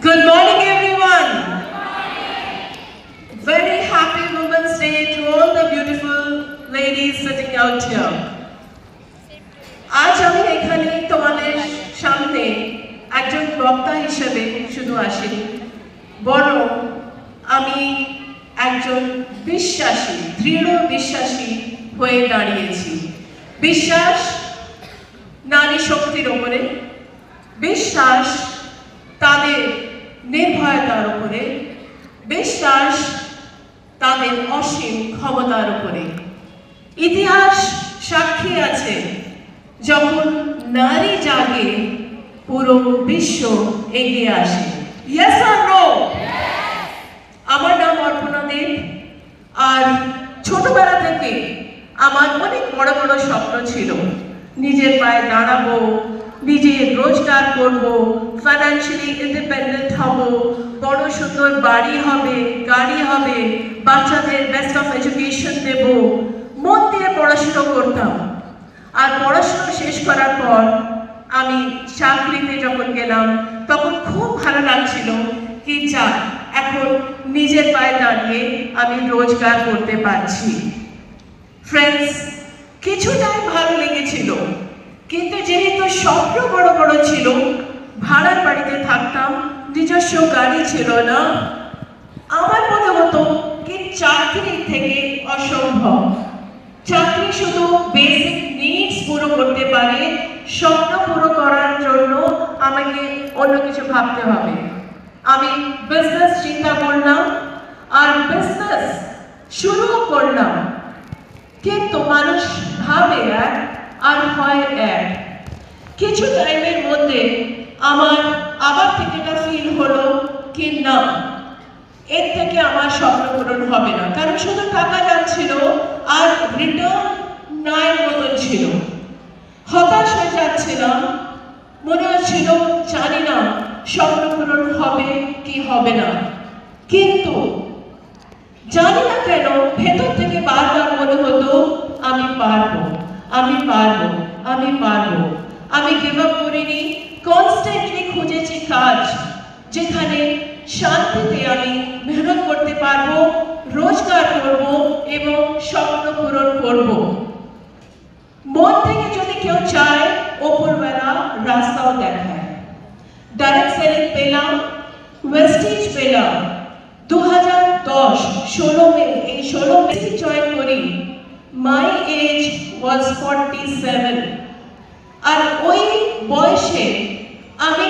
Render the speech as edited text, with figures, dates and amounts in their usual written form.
Good morning, everyone. Very happy Women's Day to all the beautiful ladies sitting out here. আজ আমি এখানে তোমাদের সামনে একজন বক্তা হিসেবে শুধু আসিনি, বরং আমি একজন বিশ্বাসী, দৃঢ় বিশ্বাসী হয়ে দাঁড়িয়েছি। বিশ্বাস নারী শক্তির উপরে, বিশ্বাস তাদের নির্ভয়তার উপরে, বিশ্বাস তাদের অসীম ক্ষমতার উপরে। ইতিহাস সাক্ষী আছে, যখন নারী জাগে পুরো বিশ্ব এগিয়ে আসে। Yes or no? আমার নাম অর্পণা দেব, আর ছোটবেলা থেকে আমার অনেক বড় বড় স্বপ্ন ছিল। নিজের পায়ে দাঁড়াবো, নিজে রোজগার করব, ফাইন্যান্সিয়ালি ইন্ডিপেন্ডেন্ট হব, বড় সুন্দর বাড়ি হবে, গাড়ি হবে, বাচ্চাদের বেস্ট অফ এডুকেশন দেব। মন দিয়ে পড়াশোনা করতাম। আর পড়াশোনা শেষ করার পর আমি চাকরিতে যখন গেলাম, তখন খুব ভালো লাগছিল কি যাক, এখন নিজের পায়ে দাঁড়িয়ে আমি রোজগার করতে পারছি। ফ্রেন্ডস, কিছুটাই ভালো লেগেছিল, কিন্তু যেহেতু স্বপ্ন বড় বড় ছিল, ভাড়ার বাড়িতে থাকতাম, নিজস্ব গাড়ি ছিল না, আমার মনে হতো কি চাকরি থেকে অসম্ভব। চাকরি শুধু বেসিক নিডস পুরো করতে পারে, স্বপ্ন পুরো করার জন্য আমাকে অন্য কিছু ভাবতে হবে। আমি বিজনেস চিন্তা করলাম, আর বিজনেস শুরু করলাম, কিন্তু মানুষ ভাবে এক আর হয় এক। কিছু টাইমের মধ্যে আমার আবার থেকে একটা ফিল হলো কি না, এর থেকে আমার স্বপ্ন পূরণ হবে না, কারণ শুধু টাকা যাচ্ছিল আর রিটার্ন নয়ের মতন ছিল। হতাশ হয়ে যাচ্ছিলাম, মনে হচ্ছিল জানি না স্বপ্ন পূরণ হবে কি হবে না। কিন্তু জানি না কেন ভেতর থেকে বারবার মনে হতো আমি পারবো, আমি পারবো, আমি পারবো। আমি গিভ আপ করিনি, কনস্ট্যান্টলি খুঁজেছি কাজ, যেখানে শান্তিতে আমি মেহনত করতে পারবো, রোজগার করব এবং স্বপ্ন পূরণ করব। মন থেকে যদি কেউ চায়, ওপরবেলা রাস্তাও দেখায়। ডাইরেক্ট সেলিং পেলাম, ওয়েস্টিজ পেলাম। 2010 16 মে, এই 16 মে জয়েন করি। মাই এজ ওয়াজ 47, আর ওই বয়সে আমি